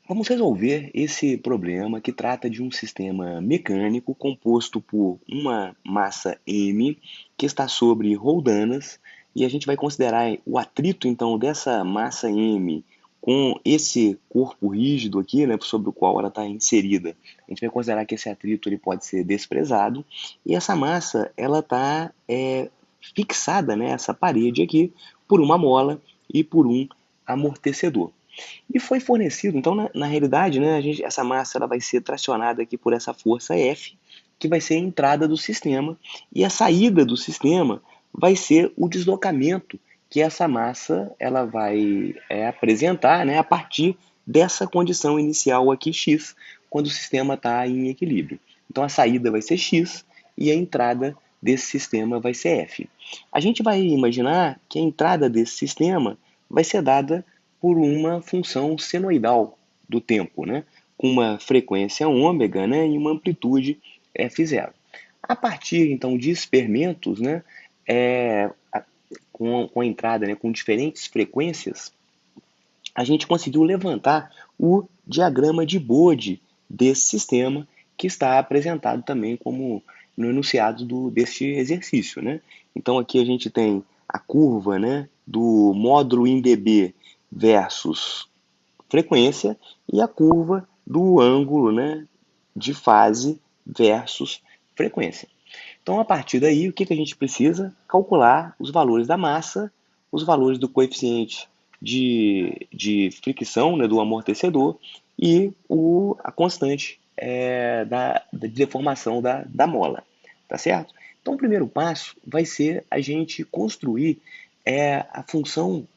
Vamos resolver esse problema que trata de um sistema mecânico composto por uma massa m que está sobre roldanas e a gente vai considerar o atrito então dessa massa m com esse corpo rígido aqui, né, sobre o qual ela está inserida. A gente vai considerar que esse atrito ele pode ser desprezado e essa massa ela está fixada nessa parede aqui por uma mola e por um amortecedor. E foi fornecido, então na realidade, né, essa massa ela vai ser tracionada aqui por essa força F, que vai ser a entrada do sistema, e a saída do sistema vai ser o deslocamento que essa massa ela vai apresentar, né, a partir dessa condição inicial aqui x, quando o sistema está em equilíbrio. Então a saída vai ser x e a entrada desse sistema vai ser F. A gente vai imaginar que a entrada desse sistema vai ser dada por uma função senoidal do tempo, né? Com uma frequência ômega, né? E uma amplitude f0. A partir então de experimentos, né? Com a entrada, né? Com diferentes frequências, a gente conseguiu levantar o diagrama de Bode desse sistema, que está apresentado também como no enunciado deste exercício, né? Então aqui a gente tem a curva, né, do módulo em dB versus frequência e a curva do ângulo, né, de fase versus frequência. Então, a partir daí, o que a gente precisa? Calcular os valores da massa, os valores do coeficiente de fricção, né, do amortecedor e a constante de deformação da mola. Tá certo? Então, o primeiro passo vai ser a gente construir a função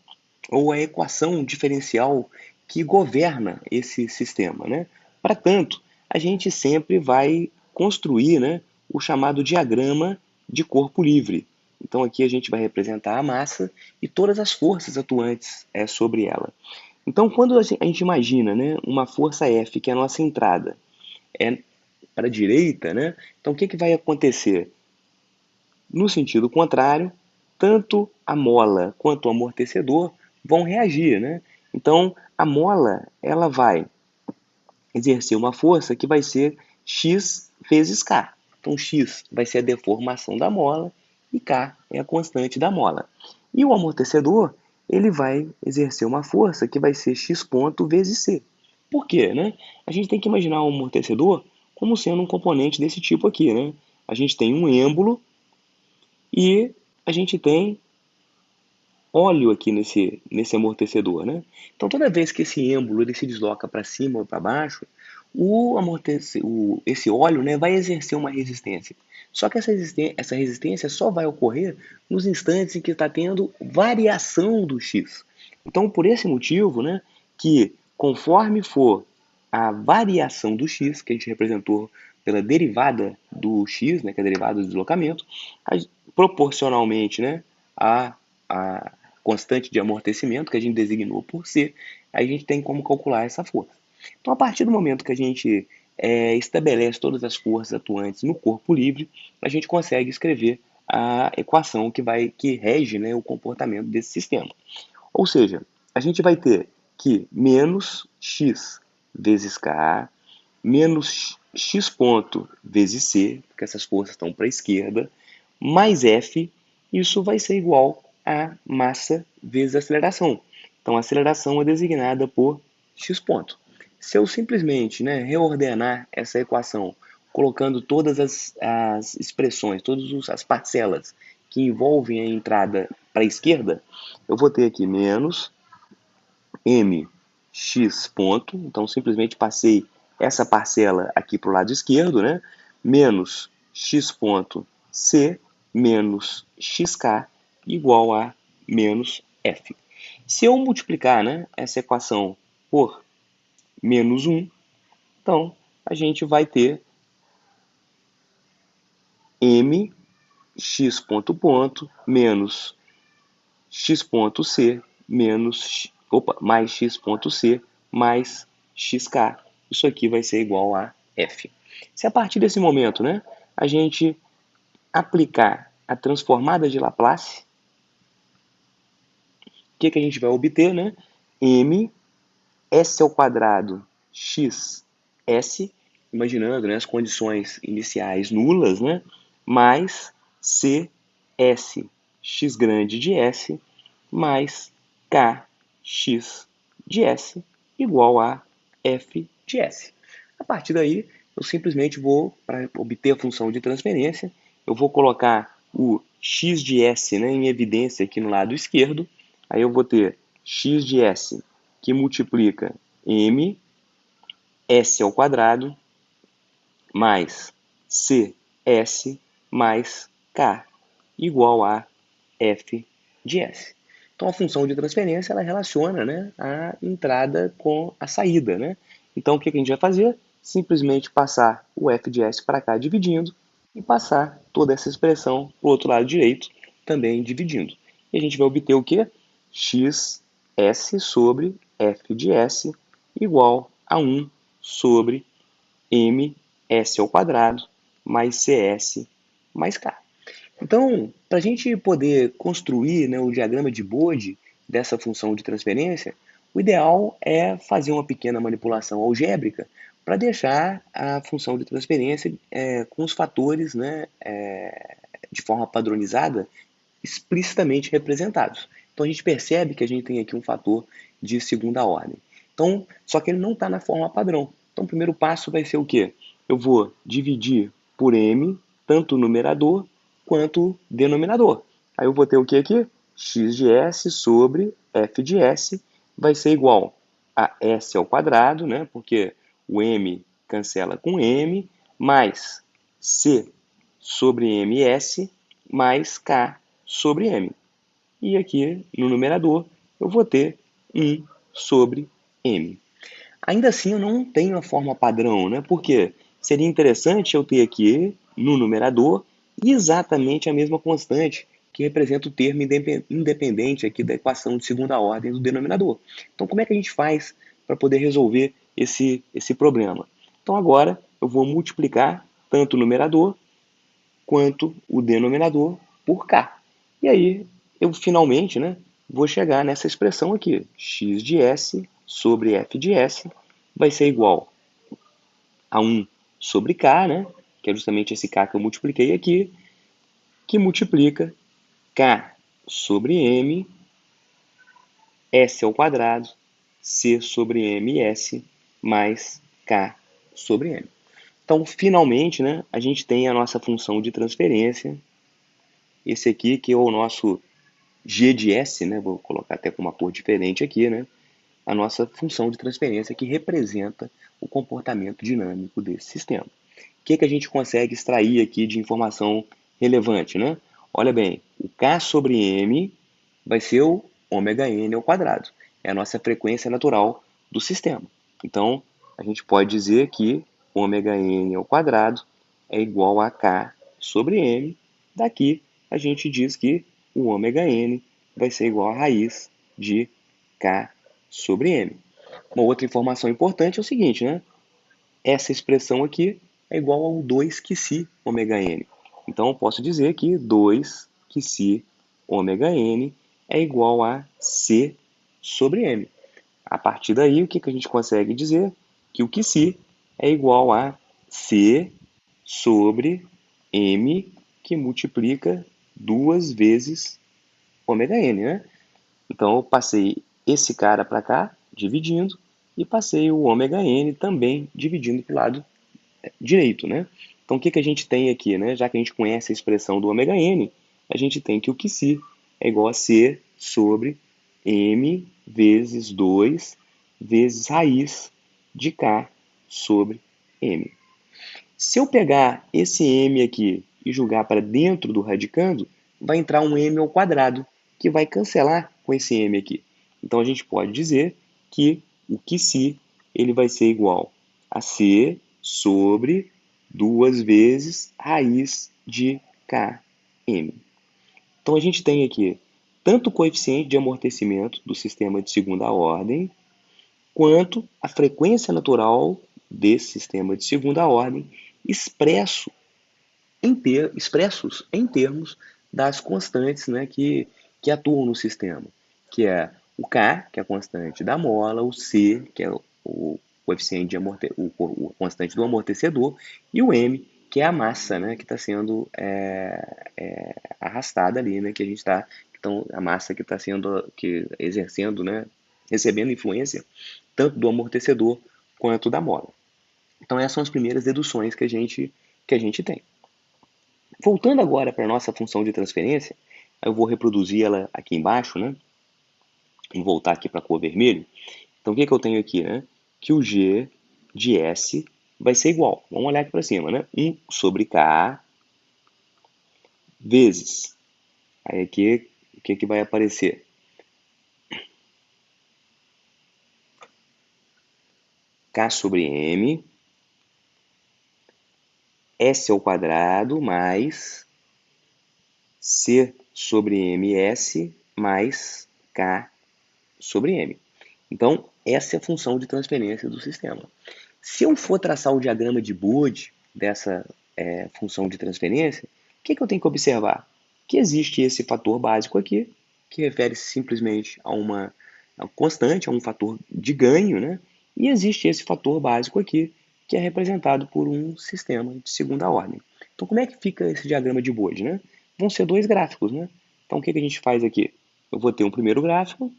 ou a equação diferencial que governa esse sistema, né? Para tanto, a gente sempre vai construir, né, o chamado diagrama de corpo livre. Então aqui a gente vai representar a massa e todas as forças atuantes sobre ela. Então quando a gente imagina, né, uma força F, que é a nossa entrada, é para a direita, né? Então o que vai acontecer? No sentido contrário, tanto a mola quanto o amortecedor vão reagir, né? Então, a mola ela vai exercer uma força que vai ser x vezes k. Então, x vai ser a deformação da mola e k é a constante da mola. E o amortecedor ele vai exercer uma força que vai ser x ponto vezes c. Por quê? Né? A gente tem que imaginar o amortecedor como sendo um componente desse tipo aqui. Né? A gente tem um êmbolo e a gente tem óleo aqui nesse amortecedor, né? Então toda vez que esse êmbolo ele se desloca para cima ou para baixo, esse óleo, né, vai exercer uma resistência. Só que essa resistência só vai ocorrer nos instantes em que está tendo variação do x. Então por esse motivo, né, que conforme for a variação do x, que a gente representou pela derivada do x, né, que é a derivada do deslocamento, proporcionalmente, né, a constante de amortecimento, que a gente designou por C, a gente tem como calcular essa força. Então, a partir do momento que a gente estabelece todas as forças atuantes no corpo livre, a gente consegue escrever a equação que rege, né, o comportamento desse sistema. Ou seja, a gente vai ter que menos x vezes k, menos x ponto vezes c, porque essas forças estão para a esquerda, mais F, isso vai ser igual a massa vezes aceleração. Então, a aceleração é designada por x ponto. Se eu simplesmente, né, reordenar essa equação, colocando todas as expressões, todas as parcelas que envolvem a entrada para a esquerda, eu vou ter aqui menos mx ponto, então simplesmente passei essa parcela aqui para o lado esquerdo, né? Menos x ponto c menos xk igual a menos f. Se eu multiplicar, né, essa equação por menos 1, então a gente vai ter mx ponto ponto menos x ponto c menos mais x ponto c mais xk. Isso aqui vai ser igual a f. Se a partir desse momento, né, a gente aplicar a transformada de Laplace, o que a gente vai obter? Né? M s ao quadrado x s, imaginando, né, as condições iniciais nulas, né, mais c s, x grande de s, mais k x de s igual a f de s. A partir daí, eu simplesmente vou, para obter a função de transferência, eu vou colocar o x de s, né, em evidência aqui no lado esquerdo. Aí eu vou ter x de s que multiplica m s ao quadrado mais cs mais k igual a f de s. Então a função de transferência ela relaciona, né, a entrada com a saída, né? Então o que a gente vai fazer? Simplesmente passar o f de s para cá dividindo e passar toda essa expressão para o outro lado direito também dividindo. E a gente vai obter o quê? X s sobre f de s igual a 1 sobre m s ao quadrado mais cs mais k. Então, para a gente poder construir, né, o diagrama de Bode dessa função de transferência, o ideal é fazer uma pequena manipulação algébrica para deixar a função de transferência com os fatores, né, de forma padronizada explicitamente representados. Então a gente percebe que a gente tem aqui um fator de segunda ordem. Então, só que ele não está na forma padrão. Então o primeiro passo vai ser o quê? Eu vou dividir por m, tanto o numerador quanto o denominador. Aí eu vou ter o que aqui? X de s sobre f de s vai ser igual a s ao quadrado, né? Porque o m cancela com m, mais c sobre ms mais k sobre m. E aqui no numerador eu vou ter 1 sobre m. Ainda assim eu não tenho a forma padrão, né? Porque seria interessante eu ter aqui no numerador exatamente a mesma constante que representa o termo independente aqui da equação de segunda ordem do denominador. Então como é que a gente faz para poder resolver esse problema? Então agora eu vou multiplicar tanto o numerador quanto o denominador por k. E aí eu finalmente, né, vou chegar nessa expressão aqui, x de s sobre f de s vai ser igual a 1 sobre k, né, que é justamente esse k que eu multipliquei aqui, que multiplica k sobre m, s ao quadrado, c sobre m s, mais k sobre m. Então, finalmente, né, a gente tem a nossa função de transferência, esse aqui que é o nosso G de S, né, vou colocar até com uma cor diferente aqui, né, a nossa função de transferência que representa o comportamento dinâmico desse sistema. O que a gente consegue extrair aqui de informação relevante, né? Olha bem, o K sobre M vai ser o ômega n ao quadrado. É a nossa frequência natural do sistema. Então, a gente pode dizer que ômega n ao quadrado é igual a K sobre M. Daqui, a gente diz que o ômega n vai ser igual a raiz de K sobre M. Uma outra informação importante é o seguinte, né? Essa expressão aqui é igual ao 2 que si ômega n. Então, eu posso dizer que 2 que si ômega n é igual a c sobre m. A partir daí, o que a gente consegue dizer? Que o que si é igual a c sobre m, que multiplica 2 vezes ômega n, né? Então, eu passei esse cara para cá, dividindo, e passei o ômega n também dividindo para o lado direito, né? Então, o que a gente tem aqui, né? Já que a gente conhece a expressão do ômega n, a gente tem que o que si é igual a c sobre m vezes 2 vezes raiz de k sobre m. Se eu pegar esse m aqui e jogar para dentro do radicando, vai entrar um m ao quadrado, que vai cancelar com esse m aqui. Então, a gente pode dizer que o que si ele vai ser igual a c sobre 2 vezes raiz de km. Então, a gente tem aqui tanto o coeficiente de amortecimento do sistema de segunda ordem, quanto a frequência natural desse sistema de segunda ordem expressos em termos das constantes, né, que atuam no sistema, que é o K, que é a constante da mola, o C, que é coeficiente de o constante do amortecedor, e o M, que é a massa, né, que está sendo arrastada ali, né, que a gente está, então a massa que está sendo, exercendo, né, recebendo influência tanto do amortecedor quanto da mola. Então essas são as primeiras deduções que a gente tem. Voltando agora para a nossa função de transferência, eu vou reproduzir ela aqui embaixo, né? Vou voltar aqui para a cor vermelho. Então, o que eu tenho aqui, né? Que o G de S vai ser igual. Vamos olhar aqui para cima, né? 1 sobre K vezes. Aí aqui, o que vai aparecer? K sobre M, S ao quadrado, mais C sobre MS, mais K sobre M. Então, essa é a função de transferência do sistema. Se eu for traçar o diagrama de Bode dessa função de transferência, o que eu tenho que observar? Que existe esse fator básico aqui, que refere-se simplesmente a uma constante, a um fator de ganho, né? E existe esse fator básico aqui, que é representado por um sistema de segunda ordem. Então, como é que fica esse diagrama de Bode, né? Vão ser dois gráficos, né? Então, o que a gente faz aqui? Eu vou ter um primeiro gráfico,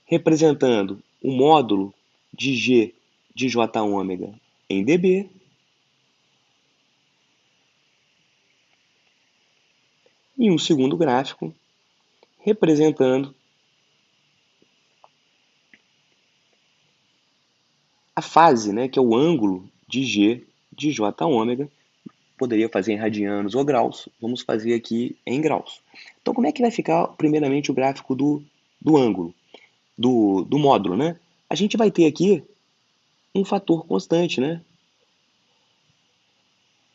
representando o módulo de G de J ômega em dB, e um segundo gráfico representando a fase, né, que é o ângulo de G de J ômega. Poderia fazer em radianos ou graus, vamos fazer aqui em graus. Então, como é que vai ficar, primeiramente, o gráfico do ângulo, do módulo, né? A gente vai ter aqui um fator constante, né?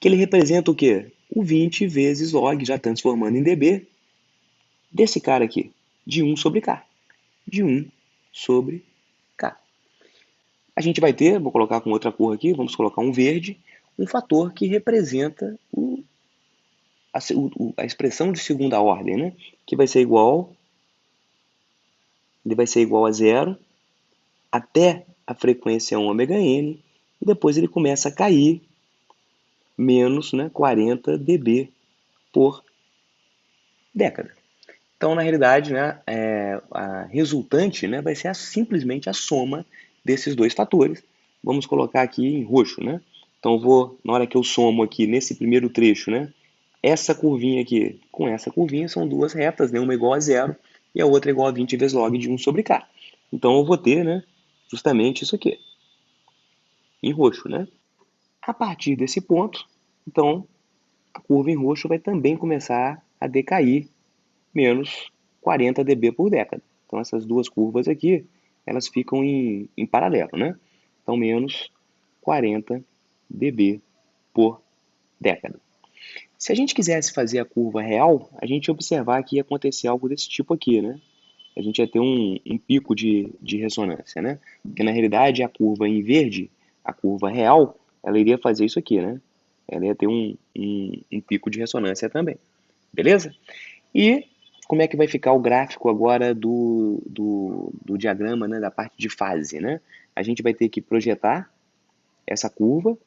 Que ele representa o quê? O 20 vezes log, já transformando em dB, desse cara aqui, de 1 sobre K. De 1 sobre K. A gente vai ter, vou colocar com outra cor aqui, vamos colocar um verde, um fator que representa a expressão de segunda ordem, né? Que vai ser igual, ele vai ser igual a zero até a frequência ômega-n, e depois ele começa a cair menos, né, 40 dB por década. Então, na realidade, né, a resultante, né, vai ser simplesmente a soma desses dois fatores. Vamos colocar aqui em roxo, né? Então, na hora que eu somo aqui nesse primeiro trecho, né, essa curvinha aqui com essa curvinha são duas retas, né, uma igual a zero e a outra igual a 20 vezes log de 1 sobre K. Então, eu vou ter, né, justamente isso aqui, em roxo, né? A partir desse ponto, então, a curva em roxo vai também começar a decair menos 40 dB por década. Então, essas duas curvas aqui, elas ficam em paralelo, né? Então, menos 40 dB por década. Se a gente quisesse fazer a curva real, a gente ia observar que ia acontecer algo desse tipo aqui, né? A gente ia ter um pico de ressonância, né? Porque, na realidade, a curva em verde, a curva real, ela iria fazer isso aqui, né? Ela ia ter um pico de ressonância também. Beleza? E como é que vai ficar o gráfico agora do diagrama, né, da parte de fase, né? A gente vai ter que projetar essa curva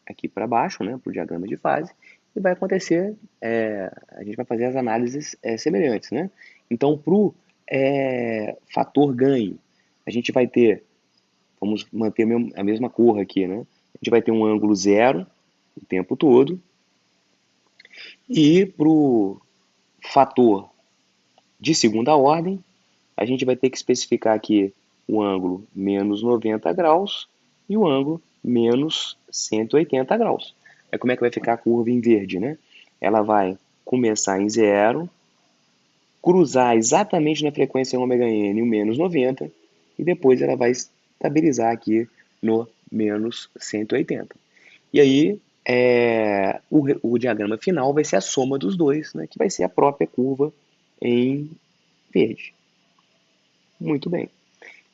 aqui para baixo, né, para o diagrama de fase, e vai acontecer, a gente vai fazer as análises semelhantes, né? Então, para o fator ganho, a gente vai ter, vamos manter a mesma cor aqui, né? A gente vai ter um ângulo zero o tempo todo, e para o fator de segunda ordem, a gente vai ter que especificar aqui o ângulo menos 90 graus e o ângulo menos 180 graus. É como é que vai ficar a curva em verde, né? Ela vai começar em zero, cruzar exatamente na frequência ômega-n o menos 90 e depois ela vai estabilizar aqui no menos 180. E aí o diagrama final vai ser a soma dos dois, né, que vai ser a própria curva em verde. Muito bem.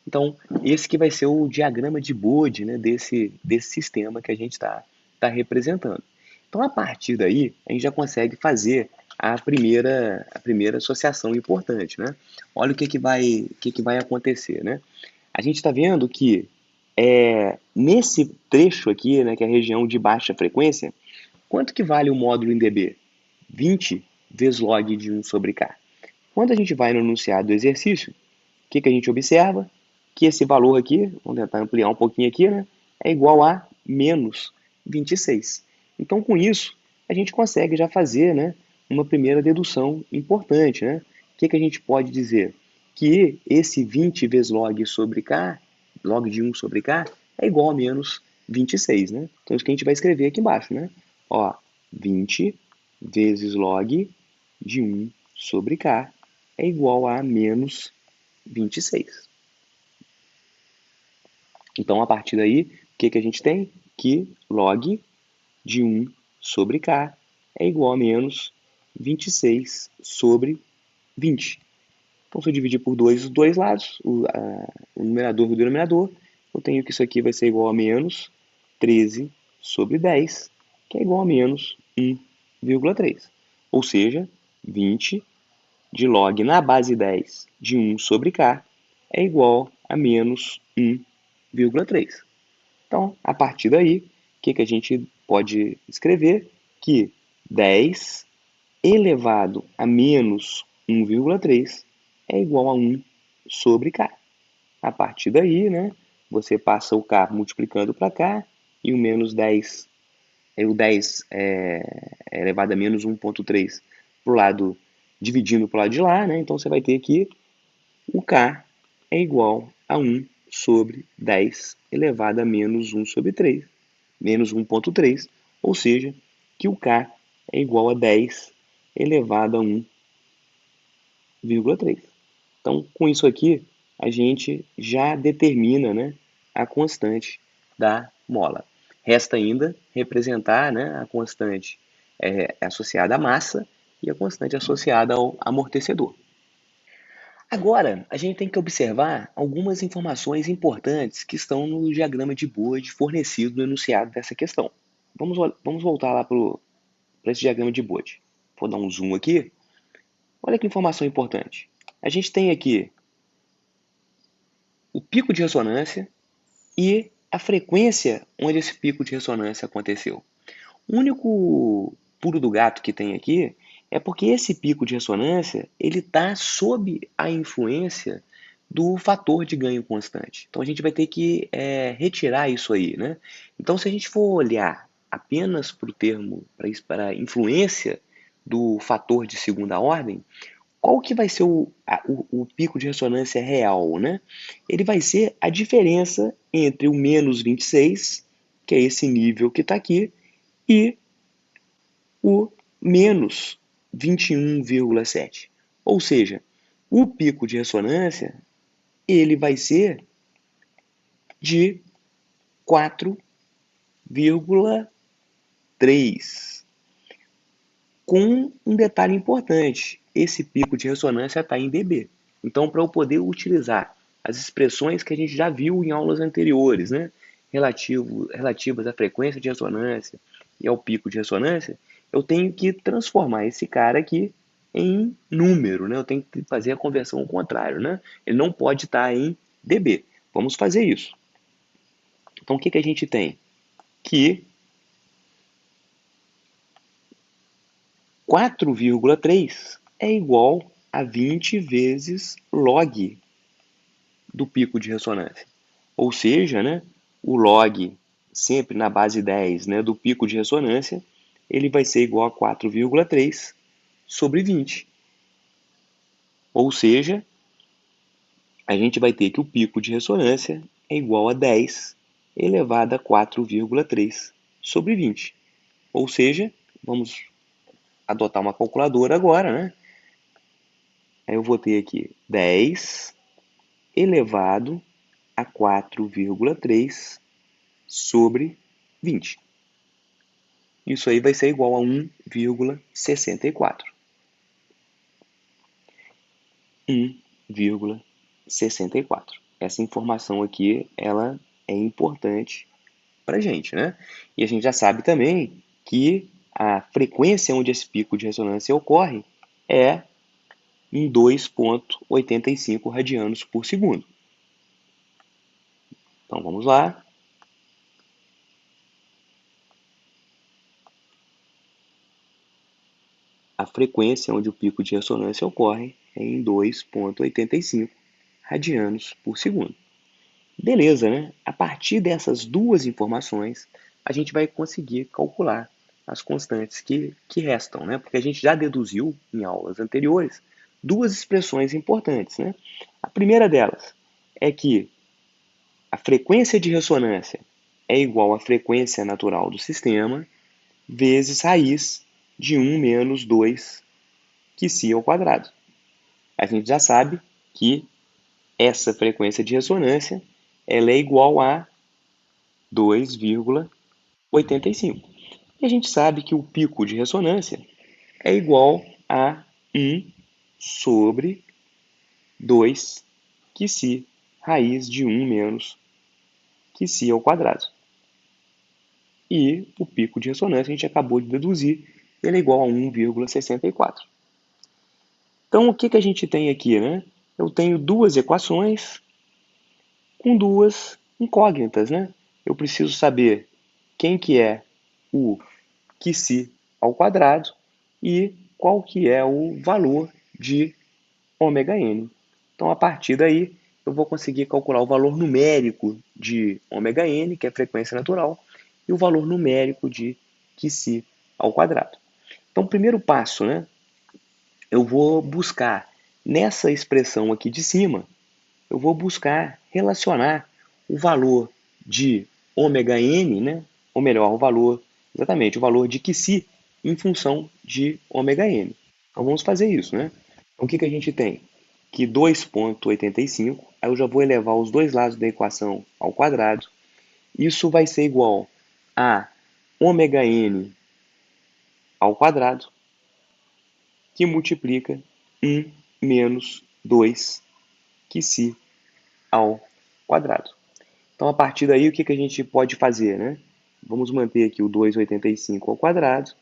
Então, esse que vai ser o diagrama de Bode, né, desse sistema que a gente tá representando. Então, a partir daí, a gente já consegue fazer a primeira associação importante, né? Olha o que vai acontecer, né? A gente está vendo que nesse trecho aqui, né, que é a região de baixa frequência, quanto que vale o módulo em dB? 20 vezes log de 1 sobre K. Quando a gente vai no enunciado do exercício, o que a gente observa? Que esse valor aqui, vamos tentar ampliar um pouquinho aqui, né, é igual a menos 26. Então, com isso, a gente consegue já fazer, né, uma primeira dedução importante. Né? O que a gente pode dizer? Que esse 20 vezes log sobre K, log de 1 sobre K, é igual a menos 26. Né? Então, isso que a gente vai escrever aqui embaixo. Né? Ó, 20 vezes log de 1 sobre K é igual a menos 26. Então, a partir daí, o que a gente tem? Que log de 1 sobre K é igual a menos 26 sobre 20. Então, se eu dividir por 2 os dois lados, o numerador e o denominador, eu tenho que isso aqui vai ser igual a menos 13 sobre 10, que é igual a menos 1,3. Ou seja, 20 de log na base 10 de 1 sobre K é igual a menos 1,3. Então, a partir daí, o que a gente pode escrever? Que 10 elevado a menos 1,3 é igual a 1 sobre K. A partir daí, né, você passa o K multiplicando para cá e o menos 10, o 10 elevado a menos 1,3 para o lado, dividindo para o lado de lá, né? Então você vai ter aqui o K é igual a 1 sobre 10 elevado a menos 1 sobre 3, menos 1,3, ou seja, que o K é igual a 10 elevado a 1,3. Então, com isso aqui, a gente já determina, né, a constante da mola. Resta ainda representar, né, a constante associada à massa e a constante associada ao amortecedor. Agora, a gente tem que observar algumas informações importantes que estão no diagrama de Bode fornecido no enunciado dessa questão. Vamos voltar lá para esse diagrama de Bode. Vou dar um zoom aqui. Olha que informação importante. A gente tem aqui o pico de ressonância e a frequência onde esse pico de ressonância aconteceu. O único pulo do gato que tem aqui é porque esse pico de ressonância ele está sob a influência do fator de ganho constante. Então a gente vai ter que retirar isso aí. Né? Então se a gente for olhar apenas para o termo, para a influência do fator de segunda ordem, qual que vai ser o pico de ressonância real? Né? Ele vai ser a diferença entre o menos 26, que é esse nível que está aqui, e o menos 21,7. Ou seja, o pico de ressonância ele vai ser de 4,3. Com um detalhe importante, esse pico de ressonância está em dB. Então, para eu poder utilizar as expressões que a gente já viu em aulas anteriores, né, relativas à frequência de ressonância e ao pico de ressonância, eu tenho que transformar esse cara aqui em número, né? Eu tenho que fazer a conversão ao contrário, né? Ele não pode estar em dB. Vamos fazer isso. Então, o que a gente tem? Que 4,3 é igual a 20 vezes log do pico de ressonância. Ou seja, né, o log sempre na base 10, né, do pico de ressonância, ele vai ser igual a 4,3 sobre 20. Ou seja, a gente vai ter que o pico de ressonância é igual a 10 elevado a 4,3 sobre 20. Ou seja, vamos adotar uma calculadora agora, né? Aí eu vou ter aqui 10 elevado a 4,3 sobre 20. Isso aí vai ser igual a 1,64. 1,64. Essa informação aqui, ela é importante para a gente, né? E a gente já sabe também que a frequência onde esse pico de ressonância ocorre é em 2,85 radianos por segundo. Então vamos lá. A frequência onde o pico de ressonância ocorre é em 2,85 radianos por segundo. Beleza, né? A partir dessas duas informações, a gente vai conseguir calcular as constantes que restam, né? Porque a gente já deduziu em aulas anteriores duas expressões importantes, né? A primeira delas é que a frequência de ressonância é igual à frequência natural do sistema vezes raiz de 1 menos 2 Qi ao quadrado. A gente já sabe que essa frequência de ressonância ela é igual a 2,85. E a gente sabe que o pico de ressonância é igual a 1 sobre 2 Qi raiz de 1 menos Qi ao quadrado. E o pico de ressonância, a gente acabou de deduzir, ele é igual a 1,64. Então, o que a gente tem aqui, né? Eu tenho duas equações com duas incógnitas, né? Eu preciso saber quem que é o Qi ao quadrado e qual que é o valor de ômega-n. Então, a partir daí, eu vou conseguir calcular o valor numérico de ômega-n, que é a frequência natural, e o valor numérico de Qi ao quadrado. Então, o primeiro passo, né? Eu vou buscar nessa expressão aqui de cima, eu vou buscar relacionar o valor de ômega-n, né? Ou melhor, exatamente, o valor de Qi em função de ômega-n. Então vamos fazer isso, né? Então o que a gente tem? Que 2,85, aí eu já vou elevar os dois lados da equação ao quadrado. Isso vai ser igual a ômega-n ao quadrado, que multiplica 1 menos 2 Qi ao quadrado. Então, a partir daí, o que a gente pode fazer, né? Vamos manter aqui o 2,85 ao quadrado.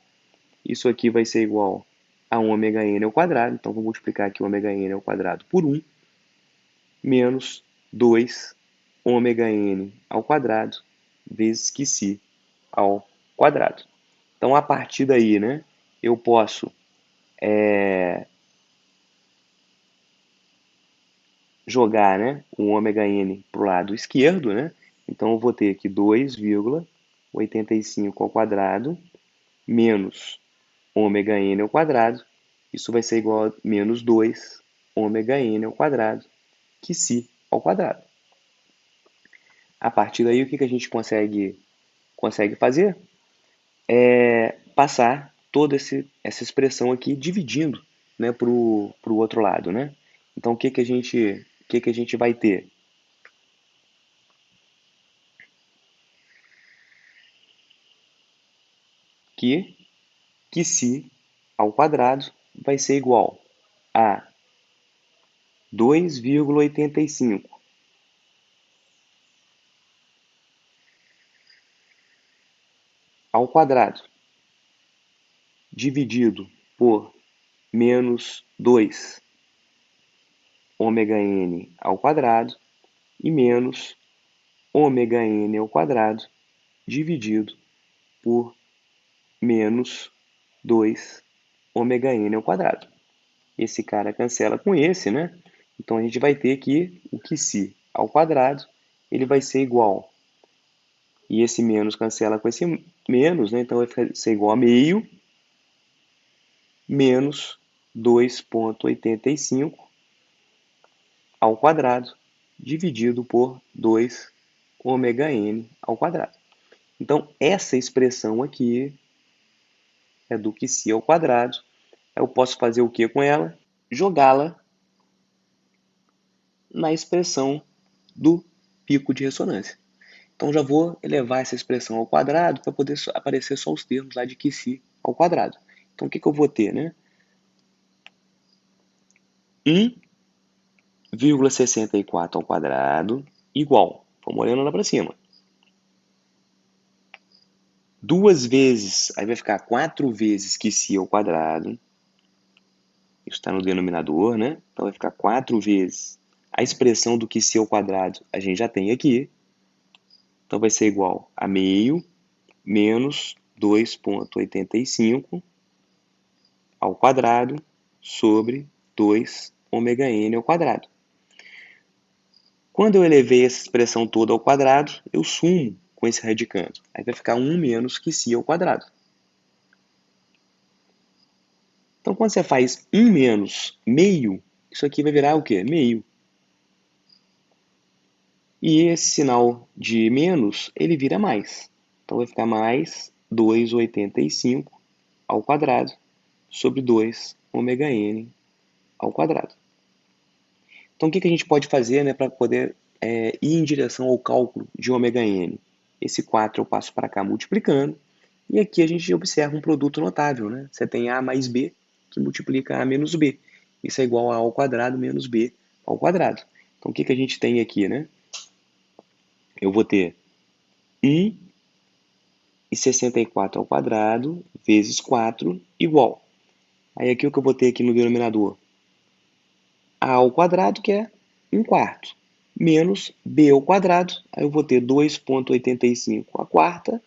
Isso aqui vai ser igual a ômega-n ao quadrado. Então, vou multiplicar aqui o ômega-n ao quadrado por 1, menos 2 ômega-n ao quadrado vezes Qi ao quadrado. Então, a partir daí, né, eu posso jogar, né, o ômega-n para o lado esquerdo, né? Então eu vou ter aqui 2,85 ao quadrado menos ômega-n ao quadrado. Isso vai ser igual a menos 2 ômega-n ao quadrado Qi ao quadrado. A partir daí, o que a gente consegue fazer? É passar toda essa expressão aqui dividindo, né, para o outro lado, né? Então o que a gente vai ter? Que Qi ao quadrado vai ser igual a 2,85 ao quadrado dividido por menos 2 ômega-n ao quadrado e menos ômega-n ao quadrado dividido por menos 2 ômega-n ao quadrado. Esse cara cancela com esse, né? Então a gente vai ter que o Qi ao quadrado, ele vai ser igual. E esse menos cancela com esse menos, né? Então vai ser igual a meio menos 2,85 ao quadrado dividido por 2 ômega-n ao quadrado. Então, essa expressão aqui é do Qi ao quadrado. Eu posso fazer o que com ela? Jogá-la na expressão do pico de ressonância. Então, já vou elevar essa expressão ao quadrado para poder aparecer só os termos lá de Qi ao quadrado. Então, o que eu vou ter, né? 1,64 ao quadrado igual, vamos olhando lá para cima, 2 vezes, aí vai ficar 4 vezes Qi ao quadrado, isso está no denominador, né? Então vai ficar 4 vezes a expressão do Qi ao quadrado, a gente já tem aqui, Então vai ser igual a meio menos 2,85 ao quadrado sobre 2 ômega n ao quadrado. Quando eu elevei essa expressão toda ao quadrado, eu sumo com esse radicando. Aí vai ficar 1 menos que si ao quadrado. Então, quando você faz 1 menos meio, isso aqui vai virar o quê? Meio. E esse sinal de menos, ele vira mais. Então, vai ficar mais 2,85 ao quadrado sobre 2 ômega n ao quadrado. Então, o que a gente pode fazer, né, para poder ir em direção ao cálculo de ômega n? Esse 4 eu passo para cá multiplicando, e aqui a gente observa um produto notável, né? Você tem a mais b, que multiplica a menos b. Isso é igual a ao quadrado menos b ao quadrado. Então, o que a gente tem aqui, né? Eu vou ter 1,64 ao quadrado vezes 4 igual. Aí aqui o que eu vou ter aqui no denominador? A ao quadrado, que é 1 quarto, menos b ao quadrado. Aí eu vou ter 2,85 a quarta.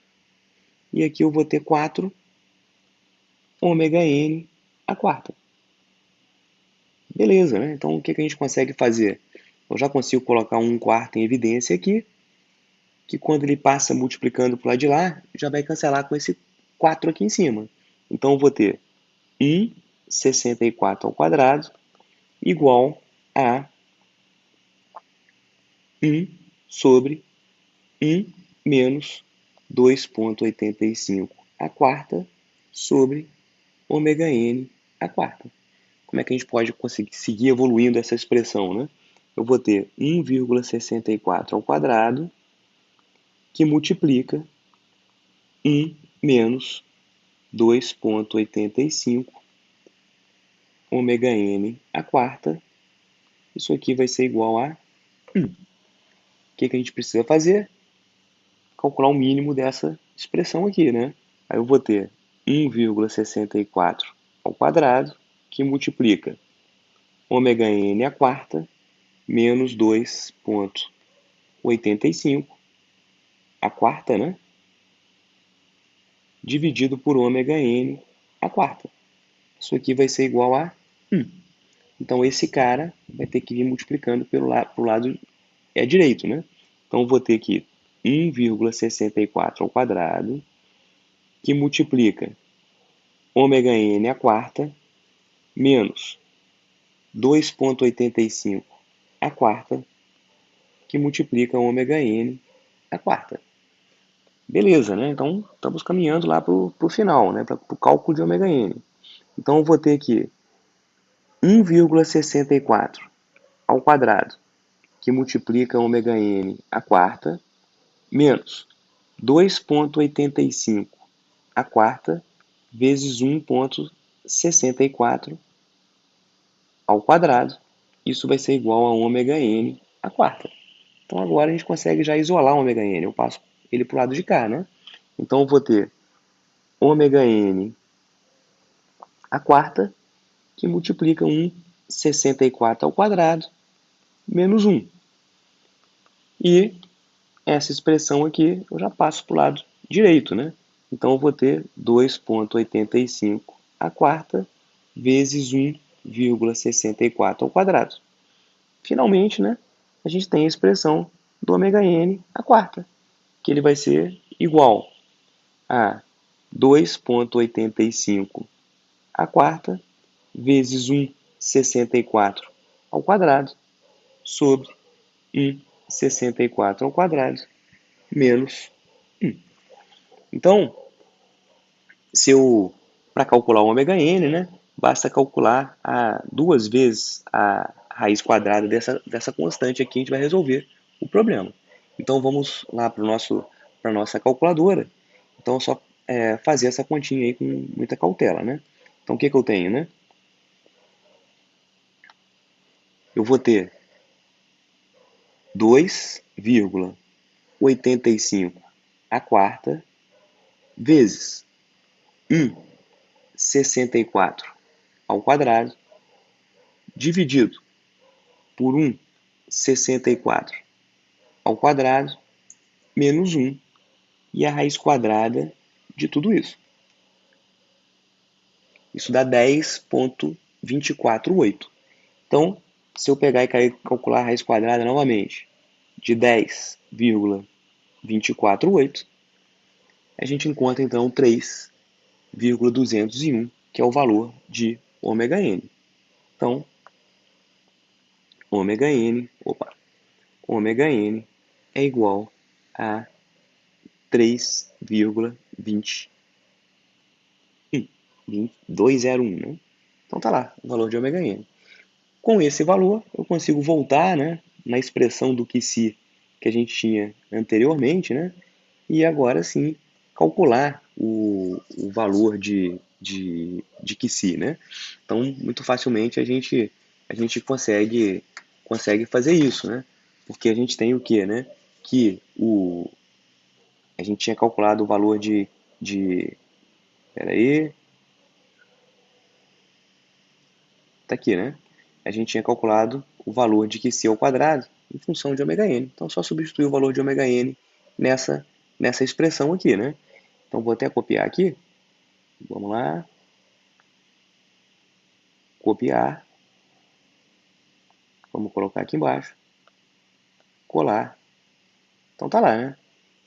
E aqui eu vou ter 4 ômega n a quarta. Beleza, né? Então o que a gente consegue fazer? Eu já consigo colocar 1 quarto em evidência aqui, que quando ele passa multiplicando para o lado de lá, já vai cancelar com esse 4 aqui em cima. Então eu vou ter 1,64 ao quadrado igual a 1 sobre 1 menos 2,85 a quarta sobre ômega n a quarta. Como é que a gente pode conseguir seguir evoluindo essa expressão, né? Eu vou ter 1,64 ao quadrado que multiplica 1 menos 2,85 ômega n a quarta. Isso aqui vai ser igual a 1. O que a gente precisa fazer? Calcular o mínimo dessa expressão aqui, né? Aí eu vou ter 1,64 ao quadrado, que multiplica ômega n a quarta, menos 2,85 a quarta, né? Dividido por ômega n a quarta. Isso aqui vai ser igual a 1. Então, esse cara vai ter que vir multiplicando pro lado direito, né? Então, eu vou ter aqui 1,64 ao quadrado, que multiplica ômega n a quarta, menos 2,85 a quarta, que multiplica ômega n a quarta. Beleza, né? Então, estamos caminhando lá para o final, né? Para o cálculo de ômega n. Então, eu vou ter aqui 1,64 ao quadrado, que multiplica ômega n a quarta, menos 2,85 a quarta, vezes 1,64 ao quadrado. Isso vai ser igual a ômega n a quarta. Então, agora a gente consegue já isolar o ômega n. Eu passo ele para o lado de cá, né? Então, eu vou ter ômega n a quarta, que multiplica 1,64 ao quadrado, menos 1. E essa expressão aqui eu já passo para o lado direito, né? Então eu vou ter 2,85 a quarta vezes 1,64 ao quadrado. Finalmente, né, a gente tem a expressão do ômega n a quarta, que ele vai ser igual a 2,85 a quarta vezes 1,64 ao quadrado sobre 1,64 ao quadrado menos 1. Então, para calcular o ômega n, né, basta calcular duas vezes a raiz quadrada dessa constante aqui, a gente vai resolver o problema. Então, vamos lá para a nossa calculadora. Então, é só fazer essa continha aí com muita cautela, né? Então, o que eu tenho, né? Eu vou ter 2,85 a quarta vezes 1,64 ao quadrado dividido por 1,64 ao quadrado menos 1 e a raiz quadrada de tudo isso. Isso dá 10,248. Então, se eu pegar e calcular a raiz quadrada novamente de 10,248, a gente encontra então 3,201, que é o valor de ômega n. Então, ômega n é igual a 3,201, né? Então tá lá, o valor de ômega n. Com esse valor, eu consigo voltar, né, na expressão do QC que a gente tinha anteriormente, né, e agora sim calcular o valor de QC, né? Então, muito facilmente a gente consegue fazer isso, né? Porque a gente tem o que, né? Que a gente tinha calculado o valor peraí, tá aqui, né? A gente tinha calculado o valor de QC ao quadrado em função de ômega n. Então, só substituir o valor de ômega n nessa expressão aqui, né? Então, vou até copiar aqui. Vamos lá. Copiar. Vamos colocar aqui embaixo. Colar. Então, tá lá, né?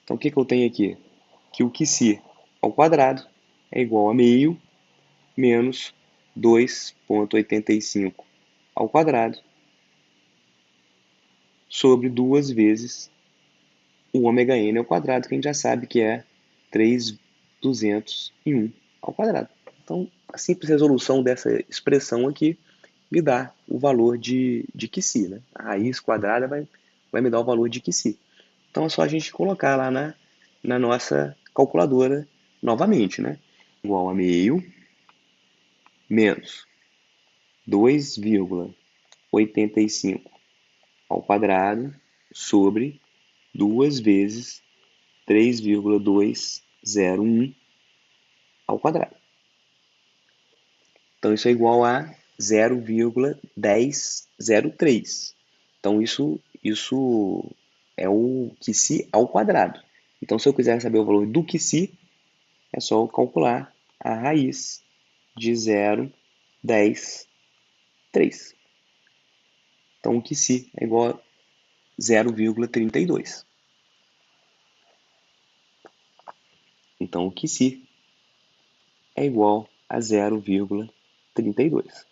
Então, o que eu tenho aqui? Que o QC ao quadrado é igual a meio menos 2,85 ao quadrado sobre 2 vezes o ômega n ao quadrado, que a gente já sabe que é 3,201 ao quadrado. Então, a simples resolução dessa expressão aqui me dá o valor de QC, né? A raiz quadrada vai me dar o valor de QC. Então, é só a gente colocar lá na nossa calculadora novamente, né? Igual a meio menos 2,85 ao quadrado sobre 2 vezes 3,201 ao quadrado. Então, isso é igual a 0,1003. Então, isso é o QC ao quadrado. Então, se eu quiser saber o valor do QC, é só eu calcular a raiz de 0,10,3. Então, o QC é igual a 0,32. Então, o QC é igual a 0,32.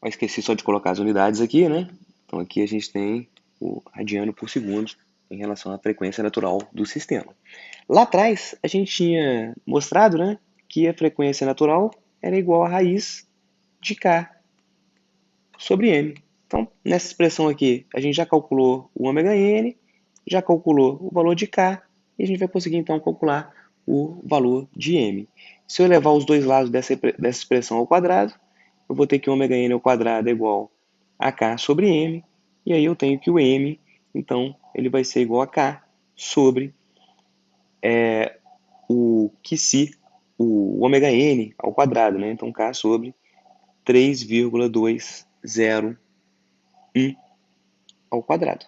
Eu esqueci só de colocar as unidades aqui, né? Então, aqui a gente tem o radiano por segundo em relação à frequência natural do sistema. Lá atrás, a gente tinha mostrado, né, que a frequência natural era igual a raiz de K sobre M. Então, nessa expressão aqui, a gente já calculou o ômega n, já calculou o valor de K, e a gente vai conseguir, então, calcular o valor de M. Se eu levar os dois lados dessa expressão ao quadrado, eu vou ter que o ômega n ao quadrado é igual a K sobre M, e aí eu tenho que o M, então, ele vai ser igual a K sobre o QC, o ômega n ao quadrado, né? Então, K sobre 3,201 ao quadrado,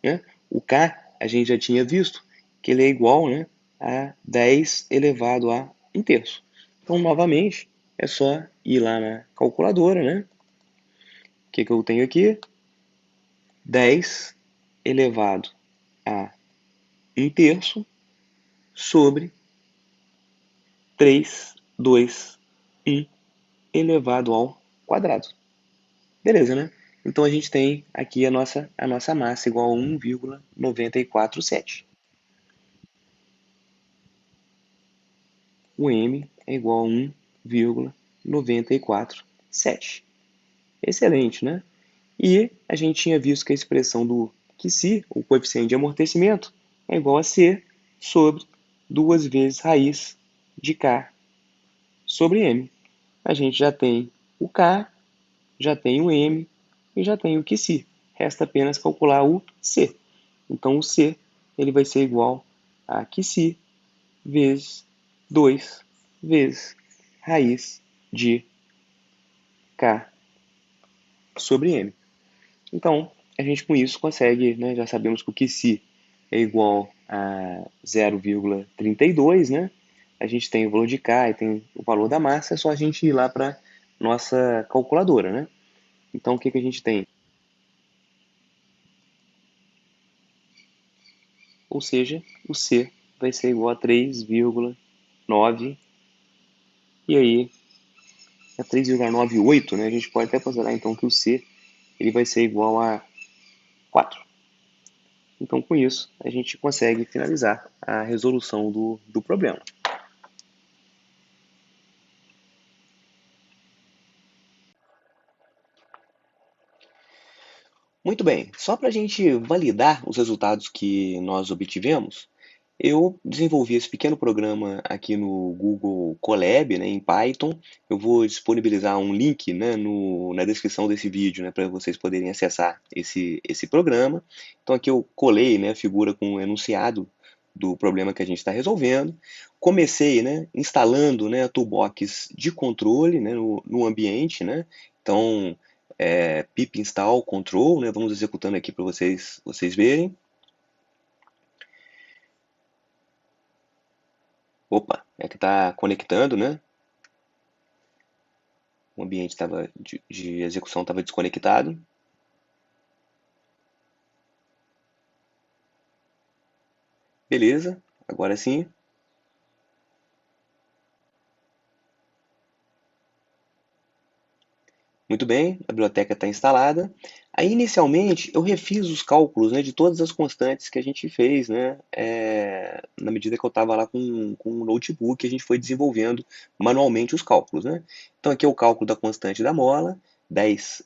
né? O K, a gente já tinha visto que ele é igual, né, a 10 elevado a 1 terço. Então, novamente, é só ir lá na calculadora, né? O que eu tenho aqui? 10 elevado a 1 terço sobre 3,201 elevado ao quadrado. Beleza, né? Então a gente tem aqui a nossa massa igual a 1,947. O M é igual a 1,947. Excelente, né? E a gente tinha visto que a expressão do QC, o coeficiente de amortecimento, é igual a C sobre 2 vezes raiz de K sobre M. A gente já tem o K, já tem o M e já tem o QC. Resta apenas calcular o C. Então, o C ele vai ser igual a QC vezes 2 vezes raiz de K sobre M. Então, a gente com isso consegue, né, já sabemos que o QC é igual a 0,32, né? A gente tem o valor de K e tem o valor da massa, é só a gente ir lá para nossa calculadora, né? Então, o que a gente tem? Ou seja, o C vai ser igual a 3,9, e aí é 3,98, né? A gente pode até considerar então que o C ele vai ser igual a 4. Então, com isso, a gente consegue finalizar a resolução do problema. Muito bem, só para a gente validar os resultados que nós obtivemos, eu desenvolvi esse pequeno programa aqui no Google Colab, né, em Python. Eu vou disponibilizar um link, né, na descrição desse vídeo, né, para vocês poderem acessar esse programa. Então aqui eu colei, né, a figura com o enunciado do problema que a gente está resolvendo. Comecei, né, instalando, né, a toolbox de controle, né, no ambiente, né. Então pip install control, né, vamos executando aqui para vocês verem. Opa, é que está conectando, né? O ambiente de execução estava desconectado. Beleza, agora sim. Muito bem, a biblioteca está instalada. Aí, inicialmente, eu refiz os cálculos, né, de todas as constantes que a gente fez, né, na medida que eu estava lá com o notebook, a gente foi desenvolvendo manualmente os cálculos. Né? Então, aqui é o cálculo da constante da mola, 10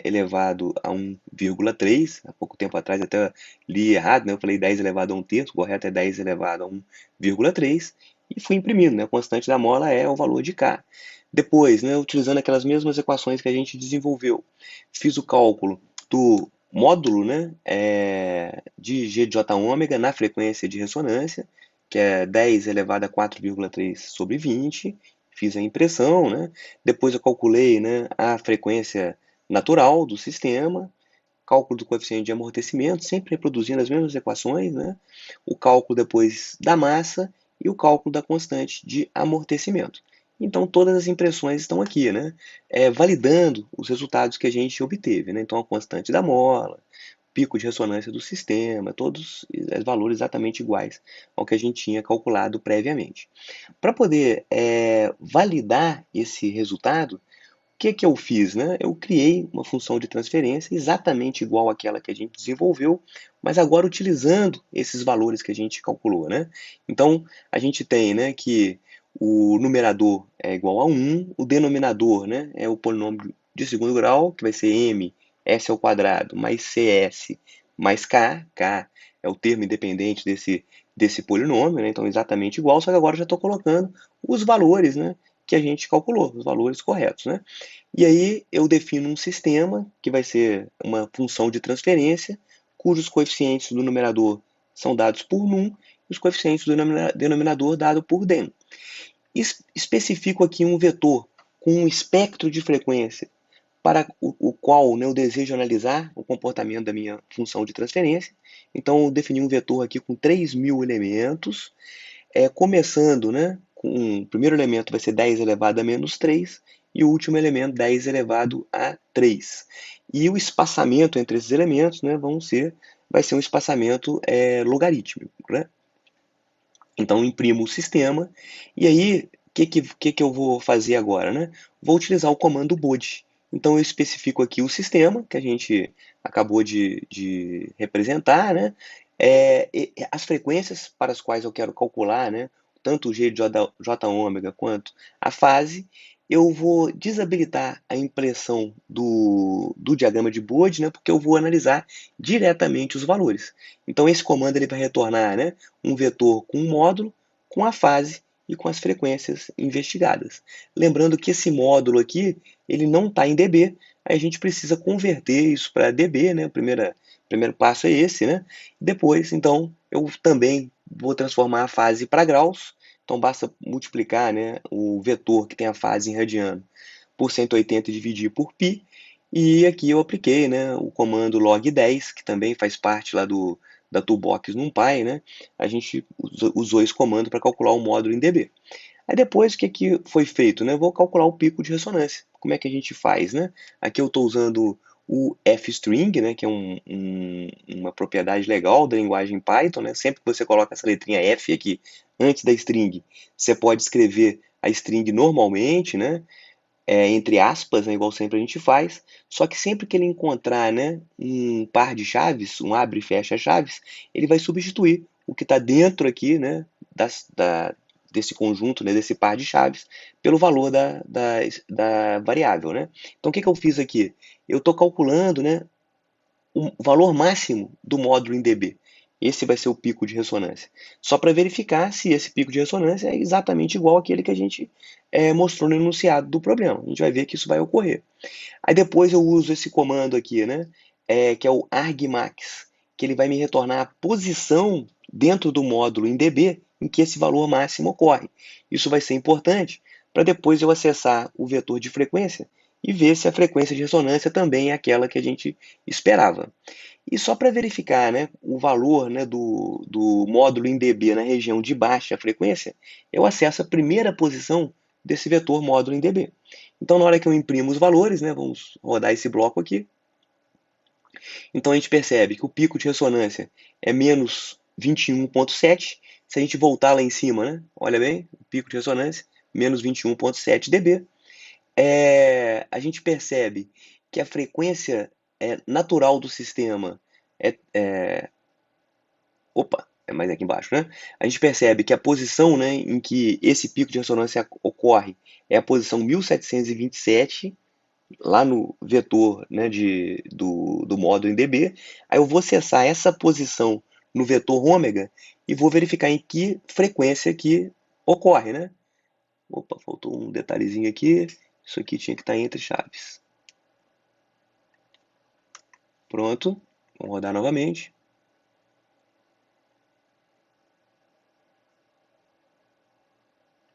elevado a 1,3. Há pouco tempo atrás até li errado, né? Eu falei 10 elevado a 1/3, o correto é 10 elevado a 1,3. E fui imprimindo, né? A constante da mola é o valor de K. Depois, né, utilizando aquelas mesmas equações que a gente desenvolveu, fiz o cálculo do módulo, né, de G de J ômega na frequência de ressonância, que é 10 elevado a 4,3 sobre 20. Fiz a impressão, né? Depois eu calculei, né, a frequência natural do sistema, cálculo do coeficiente de amortecimento, sempre reproduzindo as mesmas equações, né? O cálculo depois da massa e o cálculo da constante de amortecimento. Então todas as impressões estão aqui, né? Validando os resultados que a gente obteve, né? Então a constante da mola, pico de ressonância do sistema, todos os valores exatamente iguais ao que a gente tinha calculado previamente. Para poder validar esse resultado, que eu fiz? Né? Eu criei uma função de transferência exatamente igual àquela que a gente desenvolveu, mas agora utilizando esses valores que a gente calculou. Né? Então, a gente tem, né, que o numerador é igual a 1, o denominador, né, é o polinômio de segundo grau, que vai ser m, s ao quadrado, mais cs, mais k é o termo independente desse polinômio, né? Então exatamente igual, só que agora eu já estou colocando os valores, né, que a gente calculou, os valores corretos. Né? E aí eu defino um sistema que vai ser uma função de transferência, cujos coeficientes do numerador são dados por num e os coeficientes do denominador dado por den. Especifico aqui um vetor com um espectro de frequência para o qual, né, eu desejo analisar o comportamento da minha função de transferência. Então eu defini um vetor aqui com 3.000 elementos, começando, né, com o primeiro elemento vai ser 10 elevado a menos 3 e o último elemento 10 elevado a 3. E o espaçamento entre esses elementos, né, vai ser um espaçamento logarítmico. Né? Então imprimo o sistema e aí o que eu vou fazer agora? Né? Vou utilizar o comando bode. Então eu especifico aqui o sistema que a gente acabou de representar, né? As frequências para as quais eu quero calcular, né? Tanto o G de J ômega quanto a fase. Eu vou desabilitar a impressão do diagrama de Bode, né? Porque eu vou analisar diretamente os valores. Então esse comando ele vai retornar, né, um vetor com um módulo, com a fase e com as frequências investigadas. Lembrando que esse módulo aqui, ele não está em dB, aí a gente precisa converter isso para dB, né? O primeiro passo é esse, né? Depois, então, eu também vou transformar a fase para graus, então basta multiplicar, né, o vetor que tem a fase em radiano por 180 e dividir por π, e aqui eu apliquei, né, o comando log10, que também faz parte lá da toolbox NumPy, né, a gente usou esse comando para calcular o módulo em dB. Aí depois, o que foi feito? Né? Eu vou calcular o pico de ressonância. Como é que a gente faz? Né? Aqui eu estou usando o fstring, né, que é uma propriedade legal da linguagem Python. Né? Sempre que você coloca essa letrinha F aqui antes da string, você pode escrever a string normalmente, né? Entre aspas, né, igual sempre a gente faz, só que sempre que ele encontrar, né, um par de chaves, um abre e fecha chaves, ele vai substituir o que está dentro aqui, né, desse conjunto, né, desse par de chaves, pelo valor da variável. Né? Então o que eu fiz aqui? Eu estou calculando, né, o valor máximo do módulo em dB. Esse vai ser o pico de ressonância. Só para verificar se esse pico de ressonância é exatamente igual àquele que a gente mostrou no enunciado do problema. A gente vai ver que isso vai ocorrer. Aí depois eu uso esse comando aqui, né, que é o argmax, que ele vai me retornar a posição dentro do módulo em dB em que esse valor máximo ocorre. Isso vai ser importante para depois eu acessar o vetor de frequência e ver se a frequência de ressonância também é aquela que a gente esperava. E só para verificar, né, o valor, né, do módulo em dB na região de baixa frequência, eu acesso a primeira posição desse vetor módulo em dB. Então, na hora que eu imprimo os valores, né, vamos rodar esse bloco aqui. Então, a gente percebe que o pico de ressonância é menos 21,7. Se a gente voltar lá em cima, né, olha bem, o pico de ressonância, menos 21,7 dB. A gente percebe que a frequência natural do sistema opa, é mais aqui embaixo, né? A gente percebe que a posição, né, em que esse pico de ressonância ocorre é a posição 1727, lá no vetor, né, do módulo em dB. Aí eu vou acessar essa posição no vetor ômega e vou verificar em que frequência que ocorre, né? Opa, faltou um detalhezinho aqui. Isso aqui tinha que estar entre chaves. Pronto, vamos rodar novamente.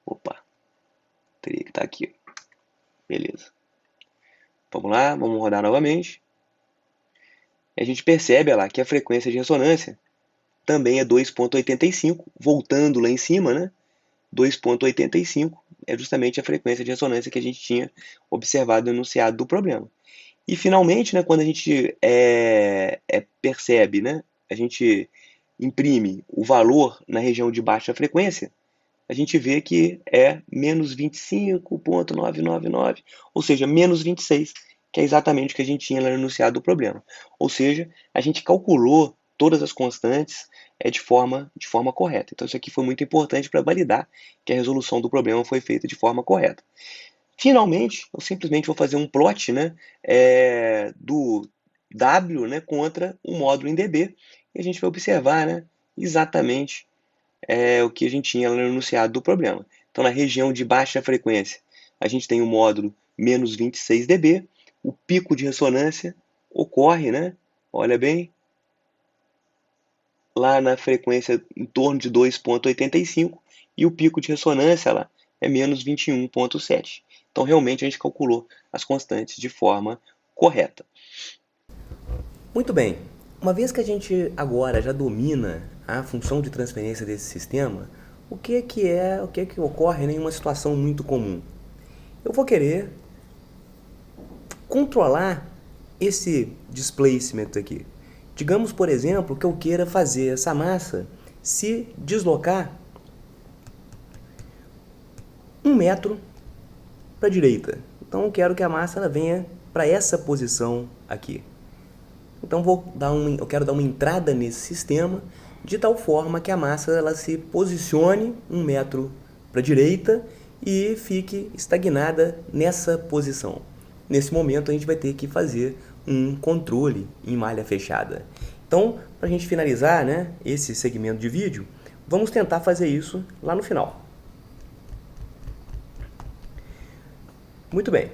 Opa, teria que estar aqui. Beleza. Vamos lá, vamos rodar novamente. A gente percebe lá que a frequência de ressonância também é 2,85, voltando lá em cima, né? 2,85 é justamente a frequência de ressonância que a gente tinha observado no enunciado do problema. E finalmente, né, quando a gente percebe, né, a gente imprime o valor na região de baixa frequência, a gente vê que é menos 25,999, ou seja, menos 26, que é exatamente o que a gente tinha lá no enunciado do problema. Ou seja, a gente calculou todas as constantes de forma correta. Então isso aqui foi muito importante para validar que a resolução do problema foi feita de forma correta. Finalmente, eu simplesmente vou fazer um plot, né, do W, né, contra o módulo em dB, e a gente vai observar, né, exatamente o que a gente tinha lá no enunciado do problema. Então, na região de baixa frequência, a gente tem o módulo menos 26 dB, o pico de ressonância ocorre, né? Olha bem, lá na frequência em torno de 2,85 e o pico de ressonância lá é menos 21,7. Então, realmente, a gente calculou as constantes de forma correta. Muito bem, uma vez que a gente agora já domina a função de transferência desse sistema, o que ocorre em uma situação muito comum? Eu vou querer controlar esse displacement aqui. Digamos, por exemplo, que eu queira fazer essa massa se deslocar 1 metro para a direita. Então eu quero que a massa ela venha para essa posição aqui. Então eu quero dar uma entrada nesse sistema de tal forma que a massa ela se posicione 1 metro para a direita e fique estagnada nessa posição. Nesse momento a gente vai ter que fazer um controle em malha fechada. Então, para a gente finalizar, né, esse segmento de vídeo, vamos tentar fazer isso lá no final. Muito bem.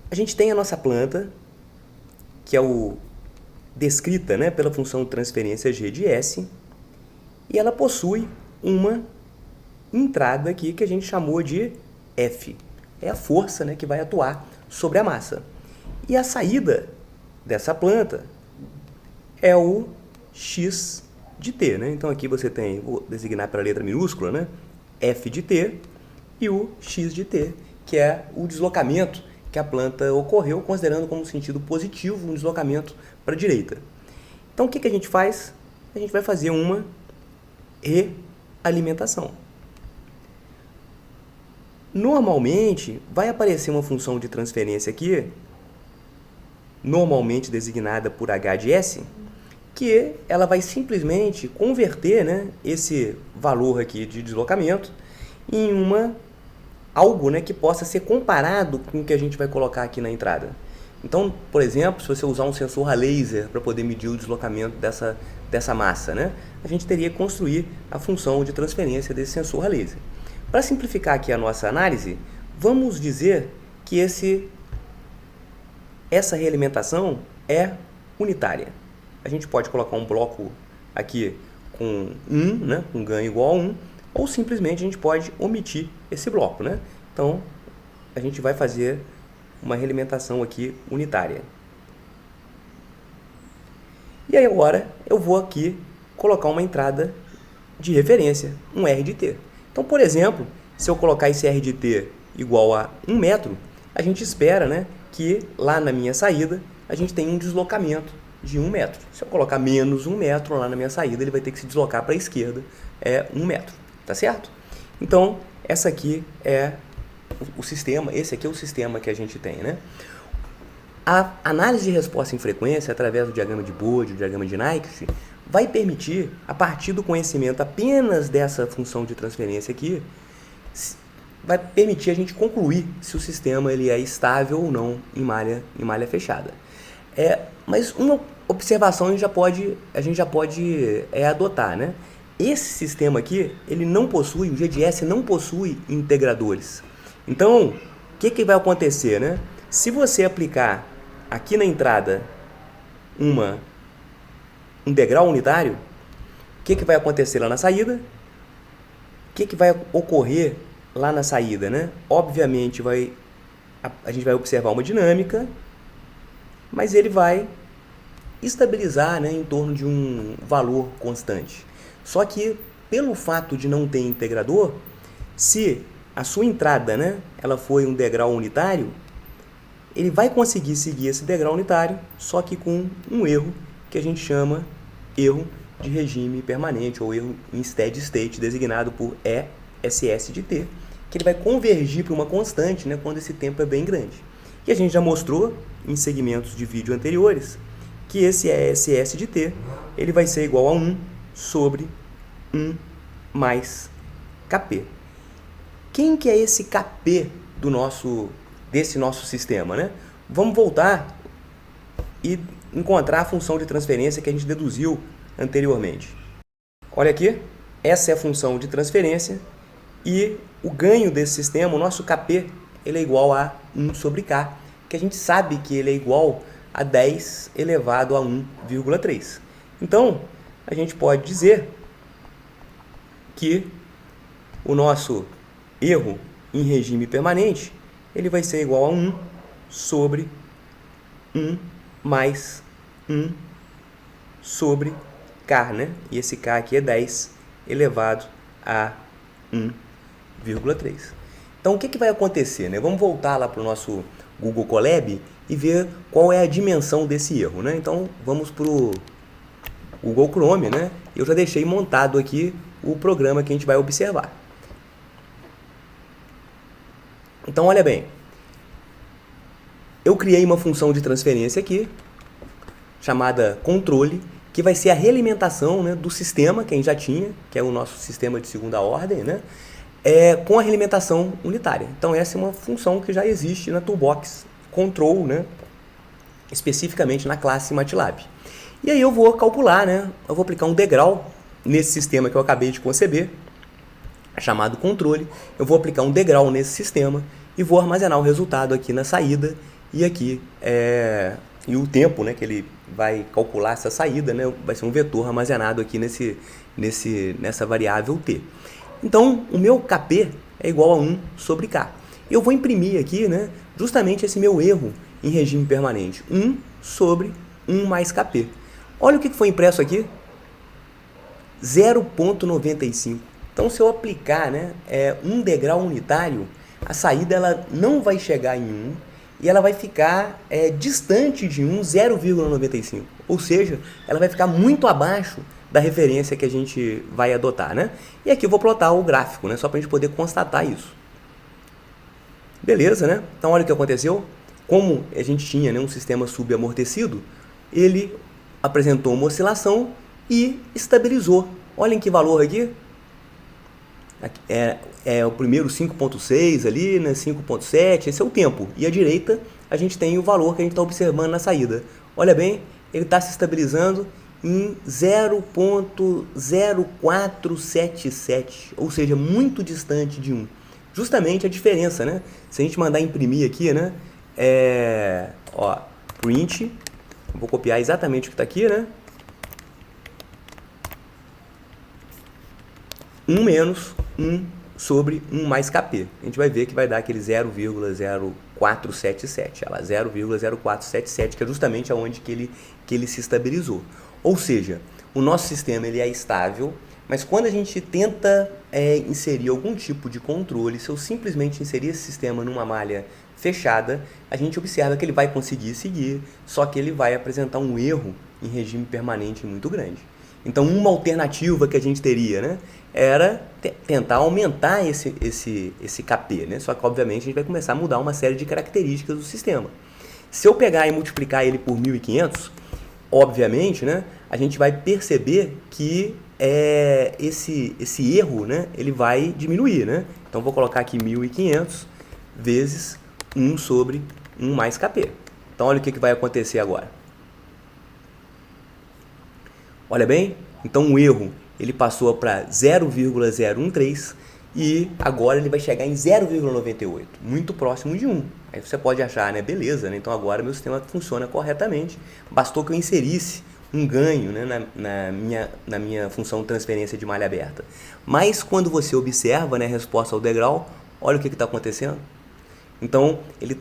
A gente tem a nossa planta, que é descrita, né, pela função de transferência g de s, e ela possui uma entrada aqui que a gente chamou de F. É a força, né, que vai atuar sobre a massa. E a saída dessa planta é o x de t, né? Então aqui você tem, vou designar pela letra minúscula, né? F de t e o x de t, que é o deslocamento que a planta ocorreu, considerando como sentido positivo um deslocamento para a direita. Então o que a gente faz? A gente vai fazer uma realimentação. Normalmente vai aparecer uma função de transferência aqui, normalmente designada por h de s, que ela vai simplesmente converter, né, esse valor aqui de deslocamento em algo, né, que possa ser comparado com o que a gente vai colocar aqui na entrada. Então, por exemplo, se você usar um sensor a laser para poder medir o deslocamento dessa massa, né, a gente teria que construir a função de transferência desse sensor a laser. Para simplificar aqui a nossa análise, vamos dizer que essa realimentação é unitária. A gente pode colocar um bloco aqui com 1, né, com ganho igual a 1, ou simplesmente a gente pode omitir esse bloco, né? Então, a gente vai fazer uma realimentação aqui unitária. E aí agora eu vou aqui colocar uma entrada de referência, um R de t. Então, por exemplo, se eu colocar esse R de t igual a 1 metro, a gente espera, né, que lá na minha saída a gente tenha um deslocamento de 1 metro. Se eu colocar menos 1 metro lá na minha saída, ele vai ter que se deslocar para a esquerda 1 metro. Tá certo? Então, essa aqui é o sistema, esse aqui é o sistema que a gente tem, né? A análise de resposta em frequência, através do diagrama de Bode, do diagrama de Nyquist, vai permitir, a partir do conhecimento apenas dessa função de transferência aqui, vai permitir a gente concluir se o sistema ele é estável ou não em malha fechada. Mas uma observação a gente já pode adotar, né? Esse sistema aqui, ele não possui, o GDS não possui integradores. Então, o que vai acontecer, né? Se você aplicar aqui na entrada um degrau unitário, o que vai acontecer lá na saída? O que vai ocorrer lá na saída, né? Obviamente, a gente vai observar uma dinâmica, mas ele vai estabilizar, né, em torno de um valor constante. Só que, pelo fato de não ter integrador, se a sua entrada, né, ela foi um degrau unitário, ele vai conseguir seguir esse degrau unitário, só que com um erro que a gente chama erro de regime permanente, ou erro em steady state, designado por ESS de t, que ele vai convergir para uma constante, né, quando esse tempo é bem grande. E a gente já mostrou, em segmentos de vídeo anteriores, que esse ESS de t ele vai ser igual a 1 sobre 1 mais Kp. Quem que é esse Kp desse nosso sistema, né? Vamos voltar e encontrar a função de transferência que a gente deduziu anteriormente. Olha aqui, essa é a função de transferência e o ganho desse sistema, o nosso Kp, ele é igual a 1 sobre K, que a gente sabe que ele é igual a 10 elevado a 1,3. Então, a gente pode dizer que o nosso erro em regime permanente ele vai ser igual a 1 sobre 1 mais 1 sobre K, né? E esse K aqui é 10 elevado a 1,3. Então, o que vai acontecer, né? Vamos voltar lá para o nosso Google Colab e ver qual é a dimensão desse erro, né? Então, vamos para o Google Chrome, né? Eu já deixei montado aqui o programa que a gente vai observar. Então, olha bem. Eu criei uma função de transferência aqui, chamada controle, que vai ser a realimentação, né, do sistema que a gente já tinha, que é o nosso sistema de segunda ordem, né? Com a realimentação unitária. Então, essa é uma função que já existe na Toolbox Control, né? Especificamente na classe MATLAB. E aí eu vou calcular, né? Eu vou aplicar um degrau nesse sistema que eu acabei de conceber, chamado controle. Eu vou aplicar um degrau nesse sistema e vou armazenar o resultado aqui na saída e aqui e o tempo, né, que ele vai calcular essa saída, né, vai ser um vetor armazenado aqui nessa variável t. Então, o meu Kp é igual a 1 sobre K. Eu vou imprimir aqui, né, justamente esse meu erro em regime permanente, 1 sobre 1 mais Kp. Olha o que foi impresso aqui, 0,95. Então, se eu aplicar, né, um degrau unitário, a saída ela não vai chegar em 1 e ela vai ficar distante de 1, 0,95. Ou seja, ela vai ficar muito abaixo da referência que a gente vai adotar, né? E aqui eu vou plotar o gráfico, né, só para a gente poder constatar isso. Beleza, né? Então, olha o que aconteceu. Como a gente tinha, né, um sistema subamortecido, ele apresentou uma oscilação e estabilizou. Olhem que valor aqui. É o primeiro 5.6 ali, né, 5.7, esse é o tempo. E à direita a gente tem o valor que a gente está observando na saída. Olha bem, ele está se estabilizando em 0.0477, ou seja, muito distante de 1. Justamente a diferença, né? Se a gente mandar imprimir aqui, né? Print, vou copiar exatamente o que está aqui, né? 1 menos 1 sobre 1 mais Kp. A gente vai ver que vai dar aquele 0,0477, 0,0477, que é justamente aonde que ele se estabilizou. Ou seja, o nosso sistema ele é estável, mas quando a gente tenta inserir algum tipo de controle, se eu simplesmente inserir esse sistema numa malha fechada, a gente observa que ele vai conseguir seguir, só que ele vai apresentar um erro em regime permanente muito grande. Então, uma alternativa que a gente teria, né, era tentar aumentar esse Kp, né? Só que, obviamente, a gente vai começar a mudar uma série de características do sistema. Se eu pegar e multiplicar ele por 1.500, obviamente, né, a gente vai perceber que esse erro, né, ele vai diminuir, né? Então, vou colocar aqui 1.500 vezes 1 sobre 1 mais Kp. Então, olha o que vai acontecer agora. Olha bem, então o erro ele passou para 0,013 e agora ele vai chegar em 0,98, muito próximo de 1. Aí você pode achar, né, beleza, né? Então agora meu sistema funciona corretamente, bastou que eu inserisse um ganho, né, na minha função de transferência de malha aberta. Mas quando você observa, né, a resposta ao degrau, olha o que está acontecendo. Então ele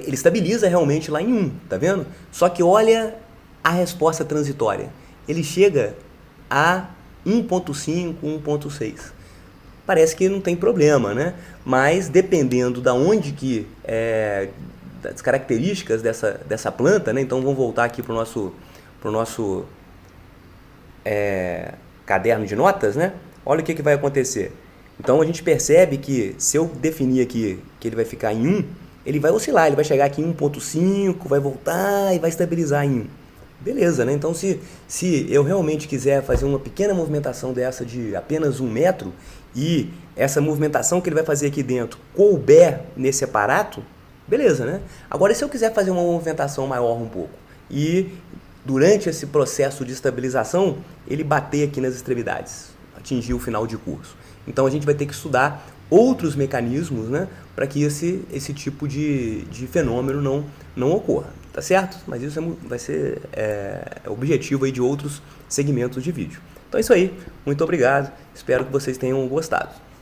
estabiliza realmente lá em 1, tá vendo? Só que olha a resposta transitória. Ele chega a 1.5, 1.6. Parece que não tem problema, né? Mas dependendo da onde das características dessa planta, né? Então vamos voltar aqui para o nosso caderno de notas, né? Olha o que vai acontecer. Então a gente percebe que se eu definir aqui que ele vai ficar em 1, ele vai oscilar, ele vai chegar aqui em 1.5, vai voltar e vai estabilizar em 1. Beleza, né? Então se eu realmente quiser fazer uma pequena movimentação dessa de apenas 1 metro e essa movimentação que ele vai fazer aqui dentro couber nesse aparato, beleza, né? Agora se eu quiser fazer uma movimentação maior um pouco e durante esse processo de estabilização ele bater aqui nas extremidades, atingir o final de curso. Então a gente vai ter que estudar outros mecanismos, né, para que esse tipo de fenômeno não ocorra, tá certo? Mas isso vai ser objetivo aí de outros segmentos de vídeo. Então é isso aí, muito obrigado, espero que vocês tenham gostado.